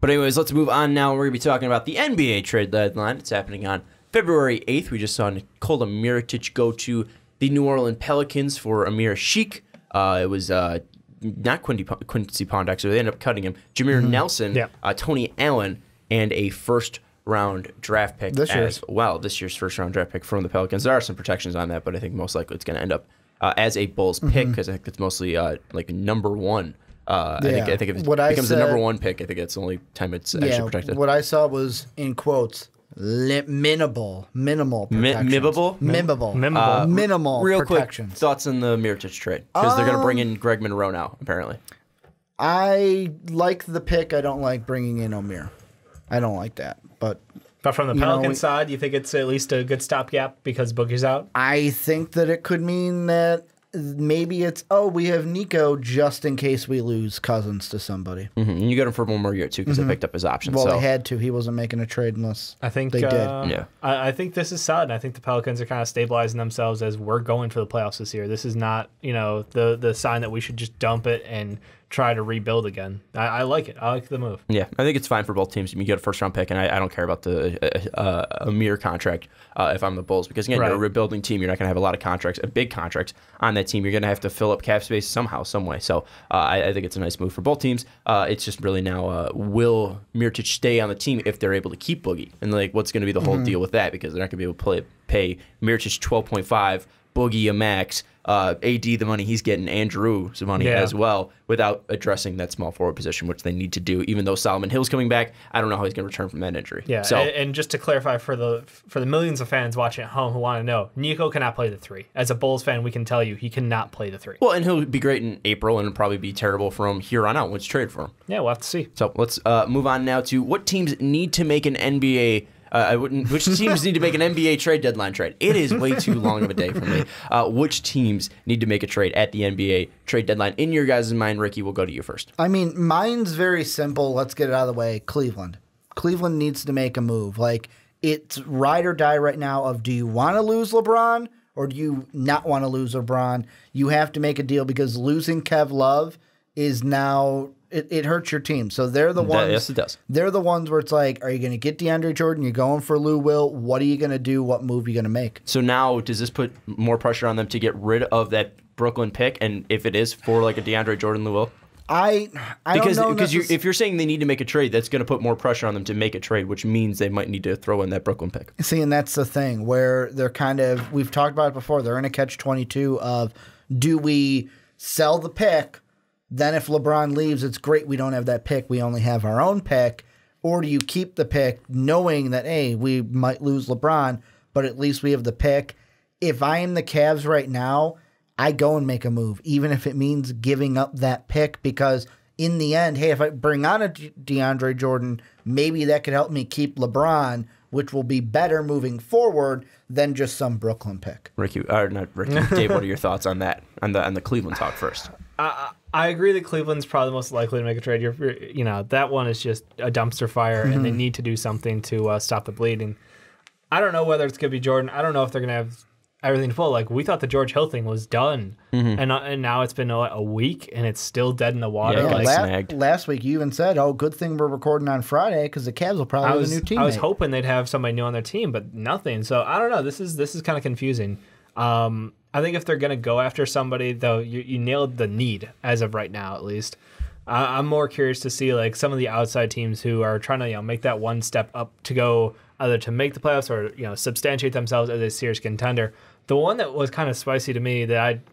But anyways, let's move on now. We're going to be talking about the NBA trade deadline. It's happening on February 8th. We just saw Nikola Mirotic go to the New Orleans Pelicans for Amir Sheik. It was not Quincy Pondexter. They ended up cutting him. Jameer Nelson, Tony Allen, and a first-round draft pick this year's first-round draft pick from the Pelicans. There are some protections on that, but I think most likely it's going to end up as a Bulls pick because I think it's mostly like number one. I think if it becomes the number one pick, I think it's the only time it's actually protected. What I saw was, in quotes, minimal protections. Minimal real protections. Quick thoughts on the Mirotic trade because they're going to bring in Greg Monroe now, apparently. I like the pick. I don't like bringing in Amir. I don't like that. But from the Pelicans side, you think it's at least a good stopgap because Boogie's out? I think that it could mean that maybe it's, we have Nico just in case we lose Cousins to somebody. And you got him for one more year, too, because they picked up his option. Well, they had to. He wasn't making a trade unless they did. I think this is solid. I think the Pelicans are kind of stabilizing themselves as we're going for the playoffs this year. This is not, the sign that we should just dump it and try to rebuild again. I like it. I like the move. Yeah, I think it's fine for both teams. You get a first-round pick, and I don't care about the Amir contract if I'm the Bulls. Because, again, you're a rebuilding team. You're not going to have a lot of contracts, big contracts on that team. You're going to have to fill up cap space somehow, some way. So I think it's a nice move for both teams. It's just really now, will Mirotic stay on the team if they're able to keep Boogie? And, what's going to be the whole deal with that? Because they're not going to be able to pay Mirotic $12.5, Boogie a max, AD the money he's getting, Andrew some money as well, without addressing that small forward position, which they need to do. Even though Solomon Hill's coming back, I don't know how he's going to return from that injury. Yeah, so, and just to clarify for the millions of fans watching at home who want to know, Nico cannot play the 3. As a Bulls fan, we can tell you he cannot play the 3. Well, and he'll be great in April, and it'll probably be terrible from here on out once you trade for him. Yeah, we'll have to see. So let's move on now to what teams need to make an NBA. Which teams need to make an NBA trade deadline trade? It is way too long of a day for me. Which teams need to make a trade at the NBA trade deadline? In your guys' mind, Ricky, we'll go to you first. I mean, mine's very simple. Let's get it out of the way. Cleveland. Cleveland needs to make a move. It's ride or die right now of do you want to lose LeBron or do you not want to lose LeBron? You have to make a deal because losing Kev Love is now... It hurts your team. So they're the ones. Yes, it does. They're the ones where it's like, are you going to get DeAndre Jordan? You're going for Lou Will. What are you going to do? What move are you going to make? So now, does this put more pressure on them to get rid of that Brooklyn pick? And if it is for a DeAndre Jordan, Lou Will? I don't know. Because if you're saying they need to make a trade, that's going to put more pressure on them to make a trade, which means they might need to throw in that Brooklyn pick. See, and that's the thing where they're kind of, we've talked about it before, they're in a catch-22 of do we sell the pick? Then if LeBron leaves, it's great we don't have that pick. We only have our own pick. Or do you keep the pick knowing that, hey, we might lose LeBron, but at least we have the pick? If I am the Cavs right now, I go and make a move, even if it means giving up that pick, because in the end, hey, if I bring on a DeAndre Jordan, maybe that could help me keep LeBron, which will be better moving forward than just some Brooklyn pick. Dave, what are your thoughts on that? On the Cleveland talk first. I agree that Cleveland's probably the most likely to make a trade. That one is just a dumpster fire, and they need to do something to stop the bleeding. I don't know whether it's going to be Jordan. I don't know if they're going to have everything full. We thought the George Hill thing was done, and now it's been a week, and it's still dead in the water. Yeah, last week you even said, good thing we're recording on Friday because the Cavs will probably have a new teammate. I was hoping they'd have somebody new on their team, but nothing. So I don't know. This is kind of confusing. I think if they're going to go after somebody, though, you nailed the need as of right now, at least. I'm more curious to see some of the outside teams who are trying to make that one step up to go either to make the playoffs or substantiate themselves as a serious contender. The one that was kind of spicy to me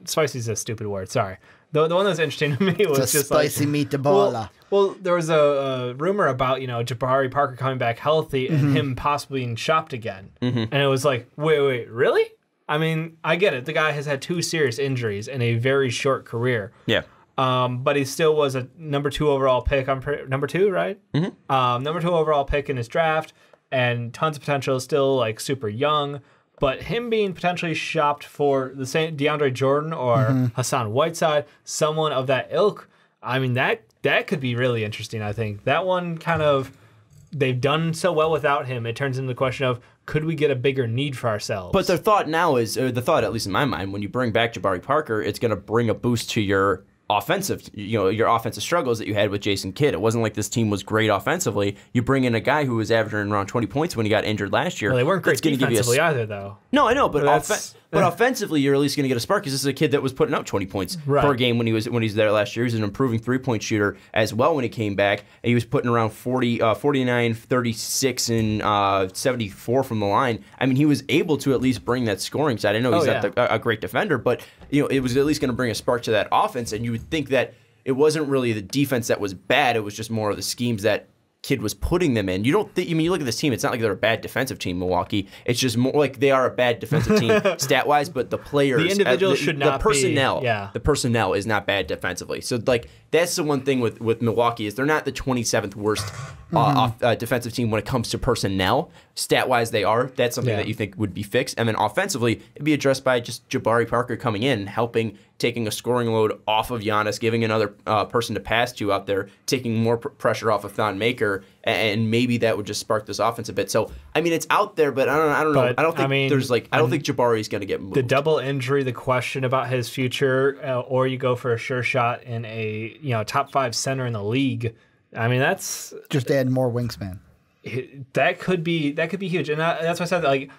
spicy is a stupid word. Sorry. The one that was interesting to me was just spicy meatball. Well, there was a rumor about Jabari Parker coming back healthy and him possibly being shopped again, and it was like, wait, really? I mean, I get it. The guy has had 2 serious injuries in a very short career. Yeah. But he still was a number 2 overall pick. Number 2, right? Mm-hmm. Number 2 overall pick in his draft, and tons of potential. Still super young. But him being potentially shopped for the same DeAndre Jordan or Hassan Whiteside, someone of that ilk. I mean, that could be really interesting. I think that one kind of. They've done so well without him. It turns into the question of, could we get a bigger need for ourselves? But the thought now is, or the thought, at least in my mind, when you bring back Jabari Parker, it's going to bring a boost to your your offensive struggles that you had with Jason Kidd. It wasn't like this team was great offensively. You bring in a guy who was averaging around 20 points when he got injured last year. Well, they weren't great defensively either, though. No, I know, but offensively, you're at least going to get a spark because this is a kid that was putting up 20 points per game when he was there last year. He was an improving 3-point shooter as well when he came back. And he was putting around 49, 36, and 74 from the line. I mean, he was able to at least bring that scoring side. I know he's not a great defender, but it was at least going to bring a spark to that offense. And you would think that it wasn't really the defense that was bad. It was just more of the schemes that Kidd was putting them in. You don't think, you look at this team, it's not like they're a bad defensive team, Milwaukee. It's just more like they are a bad defensive team stat-wise, but the players, the individuals should not the personnel, be. Yeah. The personnel is not bad defensively. So like that's the one thing with Milwaukee is they're not the 27th worst defensive team when it comes to personnel. Stat-wise, they are. That's something that you think would be fixed. And then offensively, it'd be addressed by just Jabari Parker coming in and helping, taking a scoring load off of Giannis, giving another person to pass to out there, taking more pressure off of Thon Maker, and maybe that would just spark this offense a bit. So I mean, it's out there, but I don't know. I don't think I don't think Jabari's going to get moved. The double injury, the question about his future, or you go for a sure shot in a top 5 center in the league. I mean, that's just add more wingspan. That could be huge, and that's why I said like.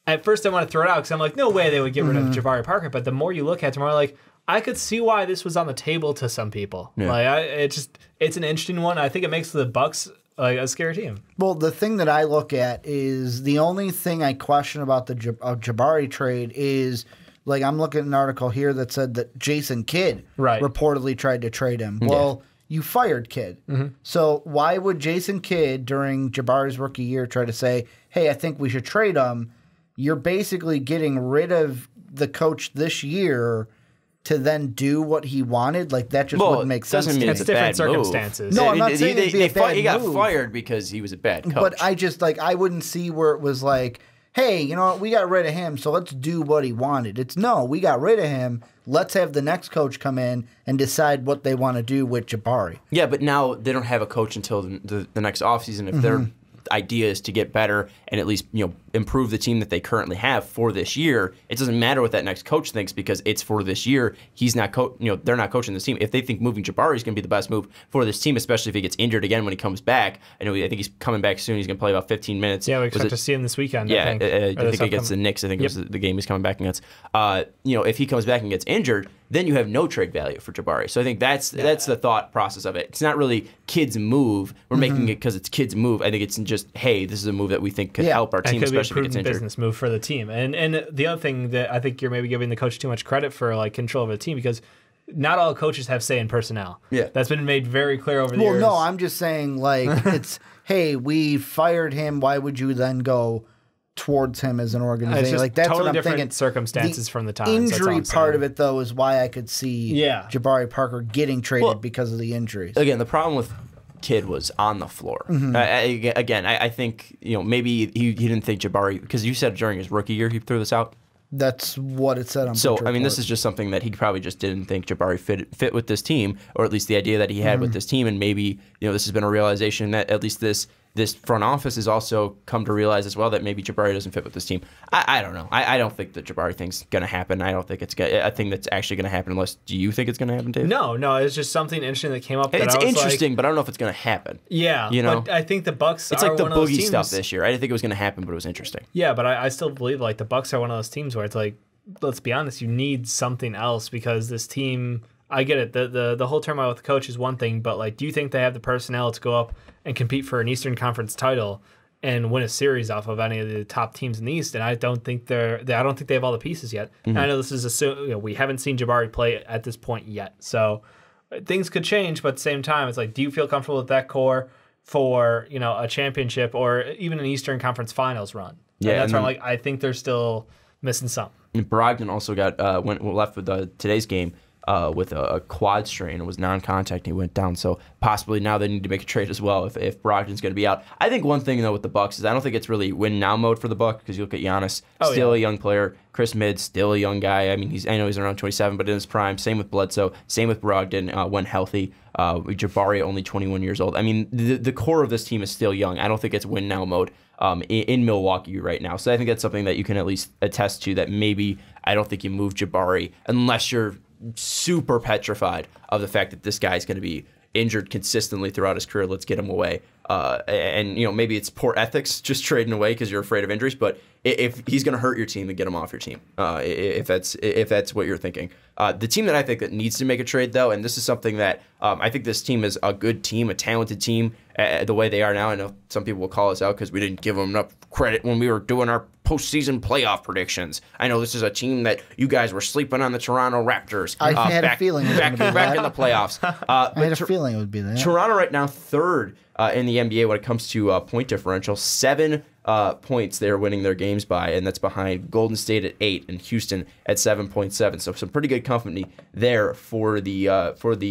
At first, I want to throw it out because I'm like, no way they would get rid of Jabari Parker. But the more you look at it, the more like, I could see why this was on the table to some people. Yeah. Like, it's an interesting one. I think it makes the Bucks like a scary team. Well, the thing that I look at is the only thing I question about the Jabari trade is, like, I'm looking at an article here that said that Jason Kidd reportedly tried to trade him. Well, you fired Kidd. So why would Jason Kidd during Jabari's rookie year try to say, hey, I think we should trade him? You're basically getting rid of the coach this year to then do what he wanted. Like, that just wouldn't make sense. It's different circumstances. No, I'm not saying it'd be a bad he got fired because he was a bad coach. But I wouldn't see where it was like, hey, you know what, we got rid of him, so let's do what he wanted. It's no, we got rid of him. Let's have the next coach come in and decide what they want to do with Jabari. Yeah, but now they don't have a coach until the next offseason. If their idea is to get better and at least improve the team that they currently have for this year, it doesn't matter what that next coach thinks because it's for this year. He's not they're not coaching this team. If they think moving Jabari is going to be the best move for this team, especially if he gets injured again when he comes back. I think he's coming back soon. He's going to play about 15 minutes. Yeah, we expect to see him this weekend. Yeah, I think against the Knicks. I think it was the game he's coming back against. If he comes back and gets injured, then you have no trade value for Jabari. So I think that's the thought process of it. It's not really Kidd's move. We're making it because it's Kidd's move. I think it's just, hey, this is a move that we think could help our team, especially if he gets injured. Business move for the team. And the other thing that I think you're maybe giving the coach too much credit for, like, control of the team, because not all coaches have say in personnel. Yeah, that's been made very clear over the years. Well, no, I'm just saying, like, it's, hey, we fired him. Why would you then go towards him as an organization? It's just like, that's totally what I'm different thinking. Circumstances from the time. Injury part of it, though, is why I could see Jabari Parker getting traded because of the injuries. Again, the problem with Kidd was on the floor. I think maybe he didn't think Jabari, because you said during his rookie year he threw this out. That's what it said on So, I mean, this is just something that he probably just didn't think Jabari fit with this team, or at least the idea that he had with this team, and maybe this has been a realization that at least this front office has also come to realize as well that maybe Jabari doesn't fit with this team. I don't know. I don't think the Jabari thing's going to happen. I don't think it's a thing that's actually going to happen unless, do you think it's going to happen, Dave? No, it's just something interesting that came up. It's interesting, but I don't know if it's going to happen. Yeah, but I think the Bucks it's like the boogie stuff this year. I didn't think it was going to happen, but it was interesting. Yeah, but I still believe like the Bucks are one of those teams where it's like, let's be honest, you need something else because this team, I get it, the whole turmoil with the coach is one thing, but like, do you think they have the personnel to go up and compete for an Eastern Conference title and win a series off of any of the top teams in the East? And I don't think they have all the pieces yet. And I know this is we haven't seen Jabari play at this point yet, so things could change. But at the same time, it's like, do you feel comfortable with that core for a championship or even an Eastern Conference Finals run? Yeah, and that's why I'm like, I think they're still missing something. And Brogdon also got left with today's game with a quad strain. It was non-contact and he went down. So possibly now they need to make a trade as well if Brogdon's going to be out. I think one thing, though, with the Bucks is I don't think it's really win-now mode for the Bucks because you look at Giannis, still a young player. Chris Midd, still a young guy. I mean, I know he's around 27, but in his prime. Same with Bledsoe. Same with Brogdon when healthy. Jabari, only 21 years old. I mean, the core of this team is still young. I don't think it's win-now mode in Milwaukee right now. So I think that's something that you can at least attest to, that maybe I don't think you move Jabari unless you're super petrified of the fact that this guy's going to be injured consistently throughout his career. Let's get him away. And maybe it's poor ethics just trading away because you're afraid of injuries. But if he's going to hurt your team, then get him off your team. If that's what you're thinking. The team that I think that needs to make a trade, though, and this is something that I think this team is a good team, a talented team, the way they are now. I know some people will call us out because we didn't give them enough credit when we were doing our postseason playoff predictions. I know this is a team that you guys were sleeping on, the Toronto Raptors. I had a feeling it was back in the playoffs. I had a feeling it would be that. Toronto right now third in the NBA when it comes to point differential. 7 points they're winning their games by, and that's behind Golden State at 8 and Houston at 7.7. So some pretty good company there for the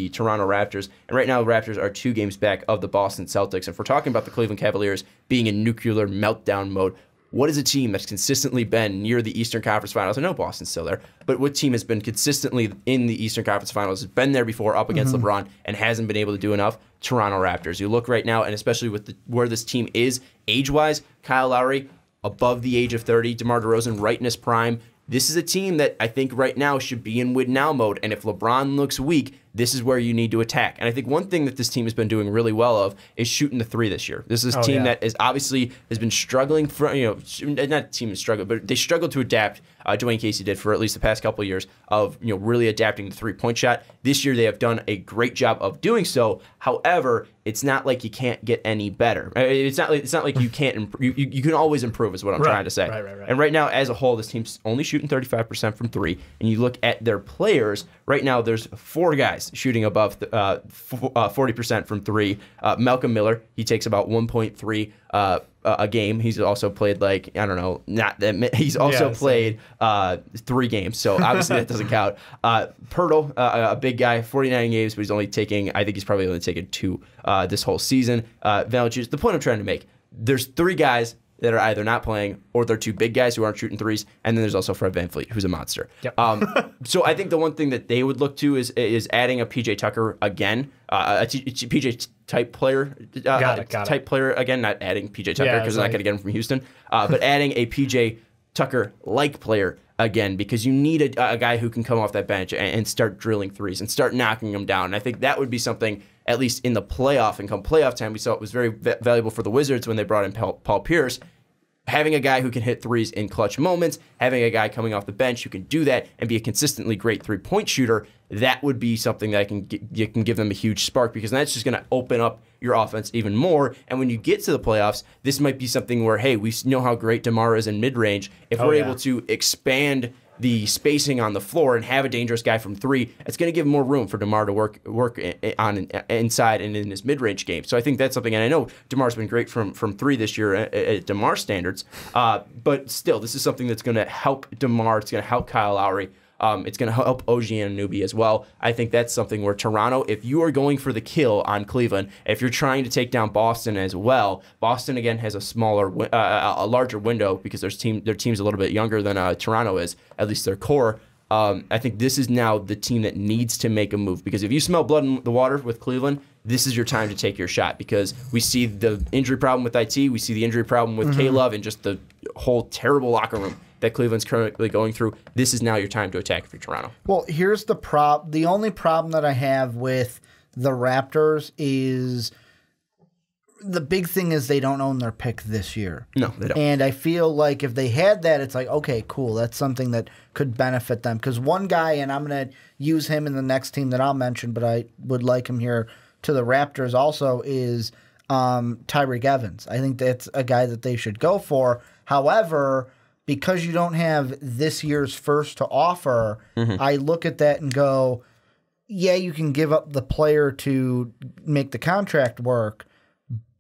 Toronto Raptors. And right now the Raptors are 2 games back of the Boston Celtics. And if we're talking about the Cleveland Cavaliers being in nuclear meltdown mode, what is a team that's consistently been near the Eastern Conference Finals? I know Boston's still there, but what team has been consistently in the Eastern Conference Finals, has been there before up against LeBron and hasn't been able to do enough? Toronto Raptors. You look right now, and especially with where this team is age-wise, Kyle Lowry above the age of 30, DeMar DeRozan right in his prime. This is a team that I think right now should be in win-now mode, and if LeBron looks weak, this is where you need to attack. And I think one thing that this team has been doing really well of is shooting the 3 this year. This is a team that is obviously has been struggling for, not a team has struggled, but they struggled to adapt. Dwayne Casey did for at least the past couple of years of really adapting the 3-point shot. This year they have done a great job of doing so. However, it's not like you can't get any better. It's not like you can't you can always improve is what I'm trying to say. Right. And right now as a whole, this team's only shooting 35% from 3. And you look at their players right now. There's 4 guys shooting above 40% from 3. Malcolm Miller, he takes about 1.3 a game. He's also played he's also played 3 games, so obviously that doesn't count. Pirtle, a big guy, 49 games, but he's only taking, I think he's probably only taken 2 this whole season. Valanciunas, the point I'm trying to make, there's 3 guys that are either not playing or they're 2 big guys who aren't shooting 3s, and then there's also Fred VanVleet, who's a monster. Yep. So I think the one thing that they would look to is adding a PJ Tucker again, a PJ type player, type player again, not adding PJ Tucker because they're not going to get him from Houston, but adding a PJ Tucker-like player again, because you need a guy who can come off that bench and start drilling 3s and start knocking them down. And I think that would be something, at least in the playoff and come playoff time, we saw it was very valuable for the Wizards when they brought in Paul Pierce. Having a guy who can hit 3s in clutch moments, having a guy coming off the bench who can do that and be a consistently great 3-point shooter, that would be something that can give them a huge spark, because that's just going to open up your offense even more. And when you get to the playoffs, this might be something where, hey, we know how great DeMar is in mid-range. If we're able to expand the spacing on the floor and have a dangerous guy from 3, it's going to give more room for DeMar to work on inside and in his mid-range game. So I think that's something, and I know DeMar's been great from 3 this year at DeMar standards, but still, this is something that's going to help DeMar. It's going to help Kyle Lowry. It's going to help OG Anunoby as well. I think that's something where Toronto, if you are going for the kill on Cleveland, if you're trying to take down Boston as well, Boston again has a larger window because their team's a little bit younger than Toronto is, at least their core. I think this is now the team that needs to make a move, because if you smell blood in the water with Cleveland, this is your time to take your shot, because we see the injury problem with IT, we see the injury problem with K-Love, and just the whole terrible locker room that Cleveland's currently going through. This is now your time to attack if you're Toronto. Well, here's the only problem that I have with the Raptors is the big thing is they don't own their pick this year. No, they don't. And I feel like if they had that, it's like, okay, cool, that's something that could benefit them. Because one guy, and I'm going to use him in the next team that I'll mention, but I would like him here to the Raptors also, is Tyreke Evans. I think that's a guy that they should go for. However, because you don't have this year's first to offer, I look at that and go, yeah, you can give up the player to make the contract work,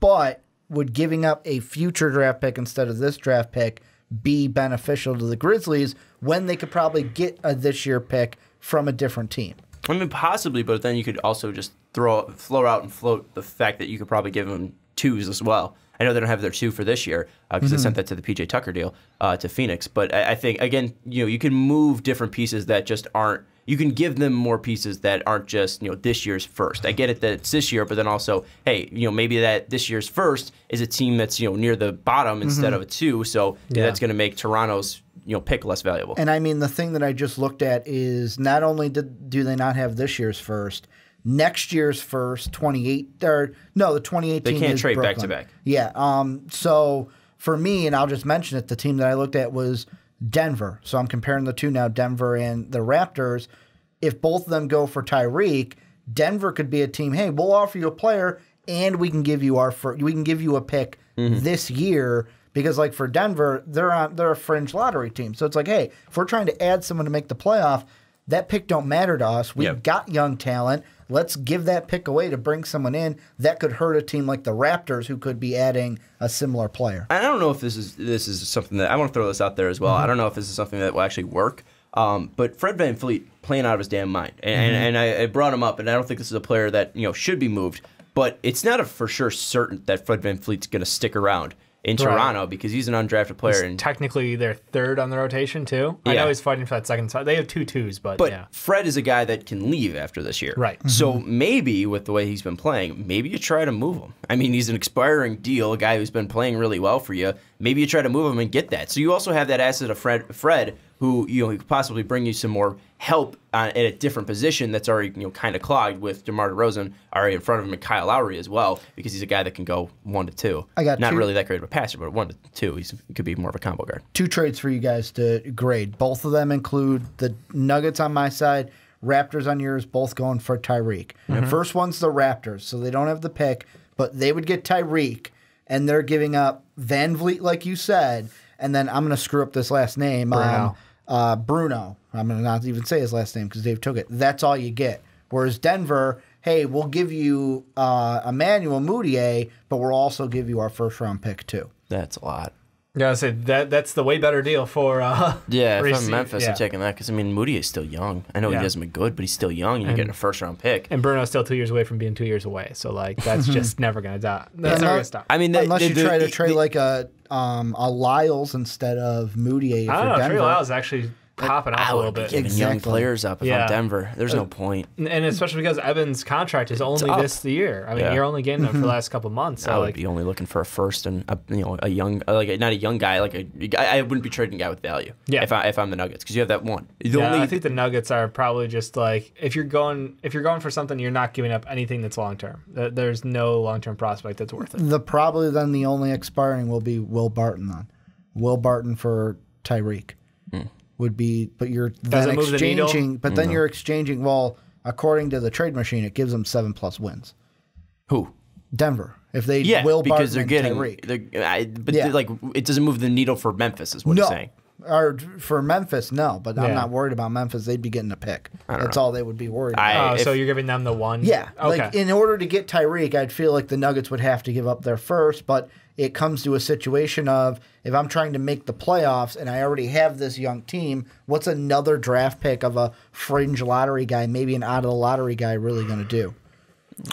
but would giving up a future draft pick instead of this draft pick be beneficial to the Grizzlies when they could probably get a this year pick from a different team? I mean, possibly, but then you could also just float the fact that you could probably give them 2s as well. I know they don't have their 2 for this year because they sent that to the PJ Tucker deal to Phoenix. But I think, again, you can move different pieces that just aren't. You can give them more pieces that aren't just this year's first. I get it that it's this year, but then also, hey, maybe that this year's first is a team that's near the bottom instead of a 2. So that's going to make Toronto's pick less valuable. And I mean, the thing that I just looked at is not only do they not have this year's first, next year's first, the 2018 They can't is trade Brooklyn. back to back. Yeah. So for me, and I'll just mention it, the team that I looked at was Denver. So I'm comparing the two now, Denver and the Raptors. If both of them go for Tyreke, Denver could be a team. Hey, we'll offer you a player, and we can give you a pick this year. Because like for Denver, they're a fringe lottery team. So it's like, hey, if we're trying to add someone to make the playoff, that pick don't matter to us. We've got young talent. Let's give that pick away to bring someone in that could hurt a team like the Raptors, who could be adding a similar player. I don't know if this is something that I want to throw this out there as well. I don't know if this is something that will actually work. But Fred VanVleet playing out of his damn mind, and I brought him up, and I don't think this is a player that should be moved. But it's not a for sure certain that Fred VanVleet's going to stick around in Toronto because he's an undrafted player. And technically, they're third on the rotation too. I know he's fighting for that second spot. They have 2 twos, but Fred is a guy that can leave after this year. Right. So maybe with the way he's been playing, maybe you try to move him. I mean, he's an expiring deal, a guy who's been playing really well for you. Maybe you try to move him and get that. So you also have that asset of Fred who he could possibly bring you some more help at a different position that's already kind of clogged with DeMar DeRozan already in front of him and Kyle Lowry as well, because he's a guy that can go 1 to 2. Not really that great of a passer, but 1 to 2, he could be more of a combo guard. 2 trades for you guys to grade. Both of them include the Nuggets on my side, Raptors on yours, both going for Tyreke. First one's the Raptors, so they don't have the pick, but they would get Tyreke, and they're giving up VanVleet, like you said, and then I'm going to screw up this last name. Bruno. I'm going to not even say his last name because Dave took it. That's all you get. Whereas Denver, hey, we'll give you Emmanuel Mudiay, but we'll also give you our first-round pick too. That's a lot. Yeah, I said that's the way better deal for. If I'm Memphis, I'm taking that because Moody is still young. I know he doesn't be good, but he's still young, and you're getting a first-round pick. And Bruno's still 2 years away from being 2 years away, so that's just never gonna die. That's never gonna stop. I mean, unless you try to trade like a Lyles instead of Mudiay. I don't know. Trey Lyles actually popping up a little bit. Giving young players up if I'm Denver. There's no point. And especially because Evans' contract is only this year. I mean, you're only getting him for the last couple of months. So I would be only looking for a first and a young, not a young guy. I wouldn't be trading a guy with value. Yeah. If I'm the Nuggets, because you have that one. I think the Nuggets are probably just like if you're going for something, you're not giving up anything that's long term. There's no long term prospect that's worth it. Probably then the only expiring will be Will Barton then. Will Barton for Tyreke. Would be, but you're then exchanging. But then you're exchanging. Well, according to the trade machine, it gives them 7+ wins. Who? Denver. If they Will because Barton they're getting. Tyreke. It doesn't move the needle for Memphis, is what you're saying. Or for Memphis, no. But I'm not worried about Memphis. They'd be getting a pick. That's all they would be worried about. So you're giving them the one. Yeah. Okay. Like in order to get Tyreke, I'd feel like the Nuggets would have to give up their first, but it comes to a situation of if I'm trying to make the playoffs and I already have this young team, what's another draft pick of a fringe lottery guy, maybe an out of the lottery guy, really going to do?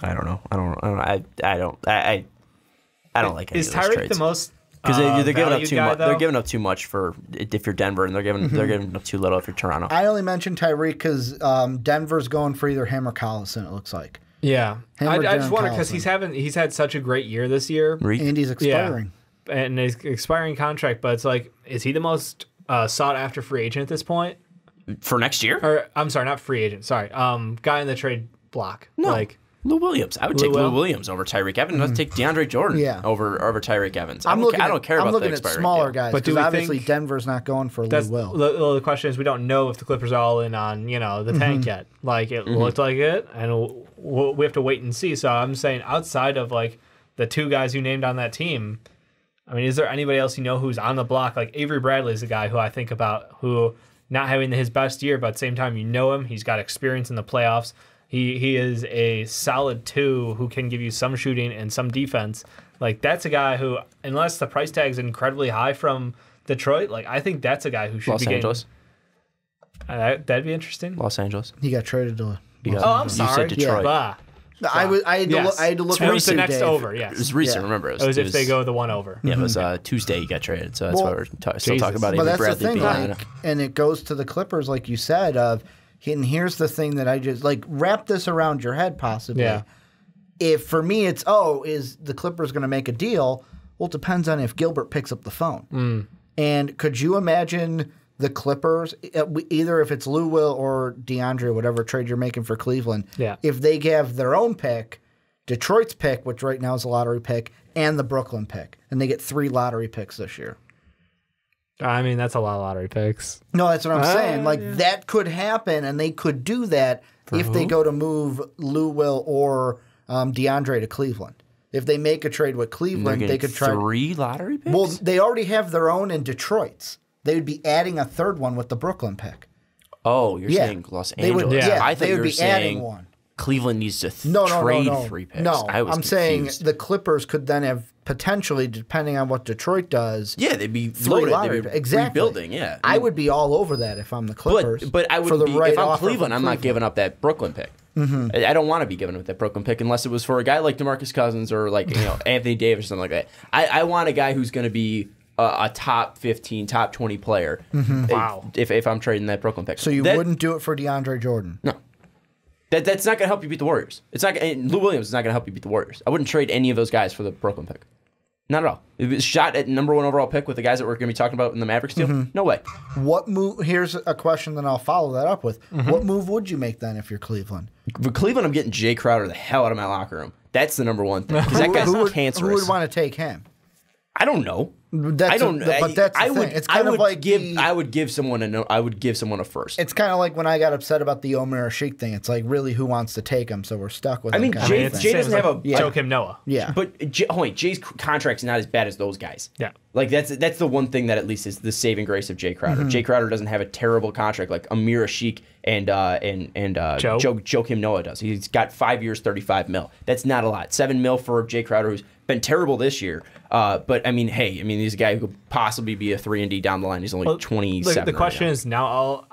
I don't know. I don't like any Is of those Tyreke trades. the most? Because they're giving up too much. much. They're giving up too much for if you're Denver, and they're giving up too little if you're Toronto. I only mentioned Tyreke because Denver's going for either him or Collison. It looks like. Yeah, I just wonder because he's had such a great year this year, and he's expiring, and his expiring contract. But it's like, is he the most sought after free agent at this point for next year? Or I'm sorry, not free agent. Sorry, guy in the trade block. No. Lou Williams. I would take Lou Williams over Tyreke Evans. I'd take DeAndre Jordan over Tyreke Evans. I don't care about the expiring. I'm looking at smaller guys, but obviously Denver's not going for Lou Will. The question is, we don't know if the Clippers are all in on the tank yet. Like it looked like it, and we have to wait and see. So I'm saying outside of like the 2 guys you named on that team, I mean, is there anybody else who's on the block? Like Avery Bradley is the guy who I think about who not having his best year, but at the same time him. He's got experience in the playoffs. He is a solid 2 who can give you some shooting and some defense. Like that's a guy who, unless the price tag is incredibly high from Detroit, like I think that's a guy who should be getting. Los Angeles. That'd be interesting. Los Angeles. He got traded to. I'm sorry. You said Detroit. Yeah. I had to look. It was the next over. Yes, it was recent. Remember, it was if they go the one over. Yeah, it was Tuesday. He got traded, so that's why we're still talking about. But Avery that's Bradley the thing. And it goes to the Clippers, like you said. And here's the thing that I just wrap this around your head possibly. Yeah. If for me it's is the Clippers going to make a deal? Well, it depends on if Gilbert picks up the phone. And could you imagine the Clippers, either if it's Lou Will or DeAndre, whatever trade you're making for Cleveland, if they give their own pick, Detroit's pick, which right now is a lottery pick, and the Brooklyn pick, and they get 3 lottery picks this year. I mean, that's a lot of lottery picks. No, that's what I'm saying. Like, that could happen, and they could do that if they go to move Lou Will or DeAndre to Cleveland. If they make a trade with Cleveland, they could try 3 lottery picks? Well, they already have their own in Detroit's. They would be adding a 3rd one with the Brooklyn pick. Oh, you're saying Los Angeles. I thought they you would were be saying adding one. Cleveland needs to trade 3 picks. No, I'm saying confused. the Clippers could then have potentially, depending on what Detroit does, they'd be 3 loaded. lottery They'd be exactly. rebuilding. Yeah, I would be all over that if I'm the Clippers. But I would for the be right if I'm offer Cleveland. I'm from not giving up that Brooklyn pick. I don't want to be giving up that Brooklyn pick unless it was for a guy like DeMarcus Cousins or like Anthony Davis or something like that. I want a guy who's going to be a top 15, top 20 player. Wow. If I'm trading that Brooklyn pick, So you wouldn't do it for DeAndre Jordan? No. That's not going to help you beat the Warriors. It's not. Lou Williams is not going to help you beat the Warriors. I wouldn't trade any of those guys for the Brooklyn pick. Not at all. If it was shot at #1 overall pick with the guys that we're going to be talking about in the Mavericks deal, no way. What move? Here's a question that I'll follow that up with. What move would you make then if you're Cleveland? For Cleveland, I'm getting Jay Crowder the hell out of my locker room. That's the #1 thing because that guy's cancerous. Who would want to take him? I don't know. But that's the thing. It's kind of like I would give someone a first. It's kind of like when I got upset about the Omer Sheik thing. It's like, really, who wants to take him? So we're stuck with him. I mean, Jay doesn't have a Joakim Noah. Yeah, but Jay's contract's not as bad as those guys. Yeah, like that's the one thing that at least is the saving grace of Jay Crowder. Jay Crowder doesn't have a terrible contract like Amir Sheik and Joakim Noah does. He's got 5 years, $35 million. That's not a lot. $7 million for Jay Crowder, who's been terrible this year. But I mean, he's a guy who could possibly be a 3-and-D down the line. He's only 27. The question is now.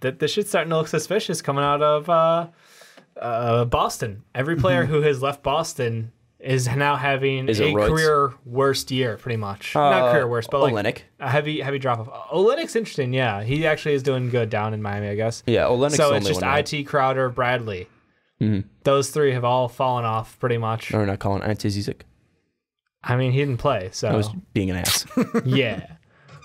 This shit's starting to look suspicious coming out of Boston. Every player who has left Boston is now having a career worst year, pretty much. Not career worst, but like Olynyk. A heavy drop off. Olynyk's interesting. Yeah, he actually is doing good down in Miami, I guess. Yeah, Olynyk's so it's just IT, Crowder, Bradley. Those 3 have all fallen off pretty much. No, we're not calling Ante Zizic. I mean, he didn't play, so I was being an ass. Yeah,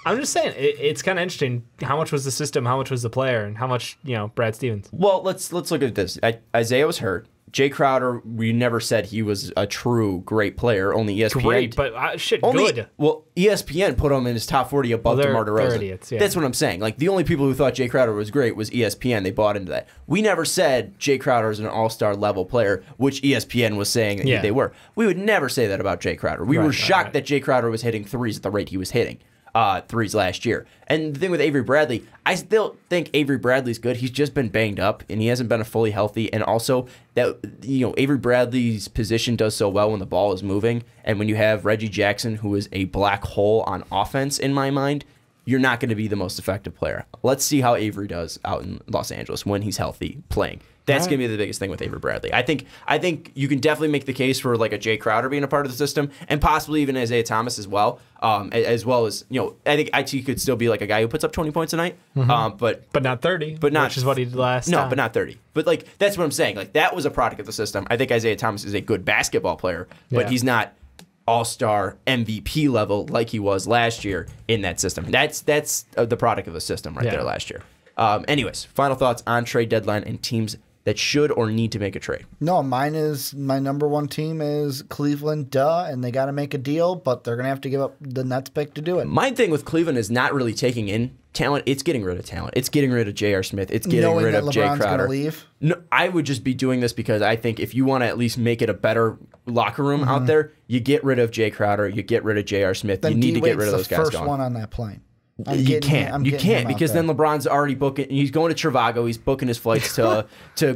I'm just saying it's kind of interesting. How much was the system? How much was the player? And how much Brad Stevens? Well, let's look at this. Isaiah was hurt. Jay Crowder, we never said he was a true great player. Only ESPN. Great, but good. Well, ESPN put him in his top 40 above DeMar DeRozan. Idiots, yeah. That's what I'm saying. Like the only people who thought Jay Crowder was great was ESPN. They bought into that. We never said Jay Crowder is an all-star level player, which ESPN was saying that they were. We would never say that about Jay Crowder. We were shocked that Jay Crowder was hitting threes at the rate he was hitting. Threes last year. And the thing with Avery Bradley, I still think Avery Bradley's good. He's just been banged up and he hasn't been fully healthy. And also that Avery Bradley's position does so well when the ball is moving. And when you have Reggie Jackson, who is a black hole on offense in my mind, you're not going to be the most effective player. Let's see how Avery does out in Los Angeles when he's healthy playing. That's going to be the biggest thing with Avery Bradley. I think you can definitely make the case for like a Jay Crowder being a part of the system, and possibly even Isaiah Thomas as well. As I think IT could still be like a guy who puts up 20 points a night, but not 30, but not which is what he did last. No, time. but not 30. But like that's what I'm saying. Like that was a product of the system. I think Isaiah Thomas is a good basketball player, but he's not all-star MVP level like he was last year in that system. That's the product of the system there last year. Anyways, final thoughts on trade deadline and teams that should or need to make a trade. No, my #1 team is Cleveland, and they got to make a deal, but they're going to have to give up the Nets pick to do it. My thing with Cleveland is not really taking in talent, it's getting rid of talent. It's getting rid of J.R. Smith. It's getting rid of Jay Crowder. Gonna leave? No, I would just be doing this because I think if you want to at least make it a better locker room out there, you get rid of Jay Crowder, you get rid of J.R. Smith. Then you need to get rid of those guys. First one on that plane. You can't because then LeBron's already booking. He's going to Trivago. He's booking his flights to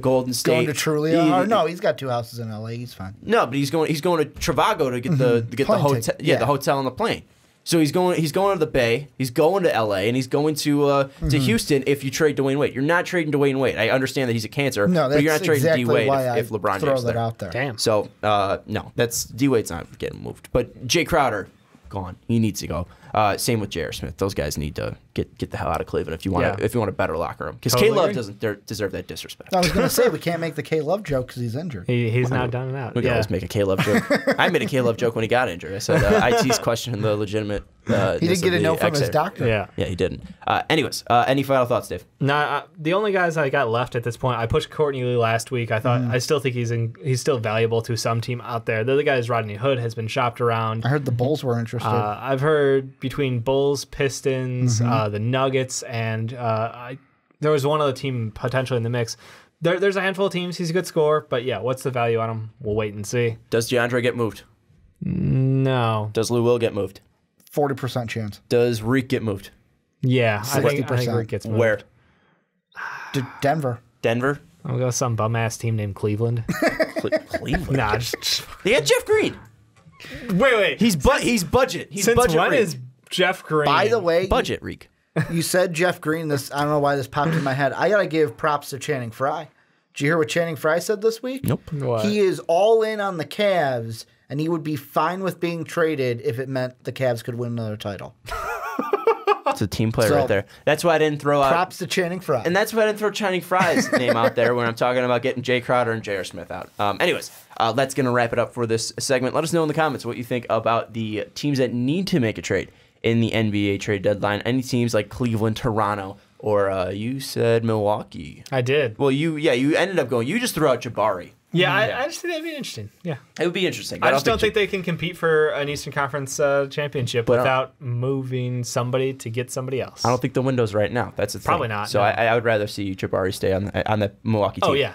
Golden State. Going to Trulia? No, he's got 2 houses in L.A. He's fine. No, but he's going to Trivago to get the hotel. The hotel and the plane. So he's going to the Bay. He's going to L.A. and he's going to Houston. If you trade Dwayne Wade, you're not trading Dwayne Wade. I understand that he's a cancer, but you're not trading D Wade if LeBron throw James that out there. Damn. So no, that's D Wade's not getting moved. But Jay Crowder, gone. He needs to go. Same with J.R. Smith. Those guys need to get the hell out of Cleveland if you want a better locker room. Because Totally K-Love doesn't deserve that disrespect. I was going to say, we can't make the K-Love joke because he's injured. He's now done and out. We can always make a K-Love joke. I made a K-Love joke when he got injured. I said IT's questioning the legitimate. He didn't get a note from his doctor. Yeah, he didn't. Anyways, any final thoughts, Dave? Nah, the only guys I got left at this point, I pushed Courtney Lee last week. I thought I still think he's still valuable to some team out there. The other guy is Rodney Hood, has been shopped around. I heard the Bulls were interested. I've heard between Bulls, Pistons, the Nuggets, and there was one other team potentially in the mix. There's a handful of teams. He's a good scorer, but yeah, what's the value on him? We'll wait and see. Does DeAndre get moved? No. Does Lou Will get moved? 40% chance. Does Reek get moved? Yeah, I think Reek gets moved. Where? Denver. Denver? I'll go some bum-ass team named Cleveland. Cleveland? Nah, they had Jeff Green. Wait. He's budget. He's Since budget when Reek. is Jeff Green? By the way, Budget Reek. you said Jeff Green. I don't know why this popped in my head. I got to give props to Channing Frye. Did you hear what Channing Frye said this week? Nope. What? He is all in on the Cavs, and he would be fine with being traded if it meant the Cavs could win another title. It's a team player right there. That's why I didn't throw out. Props to Channing Frye. And that's why I didn't throw Channing Frye's name out there when I'm talking about getting Jay Crowder and J.R. Smith out. Anyways, that's going to wrap it up for this segment. Let us know in the comments what you think about the teams that need to make a trade in the NBA trade deadline. Any teams like Cleveland, Toronto, or you said Milwaukee. I did. Well, you ended up going. You just threw out Jabari. Yeah, I just think that'd be interesting. Yeah, it would be interesting. I just don't think they can compete for an Eastern Conference championship without moving somebody to get somebody else. I don't think the window's right now. That's the thing. Probably not. So no. I would rather see Jabari stay on the Milwaukee team. Oh yeah.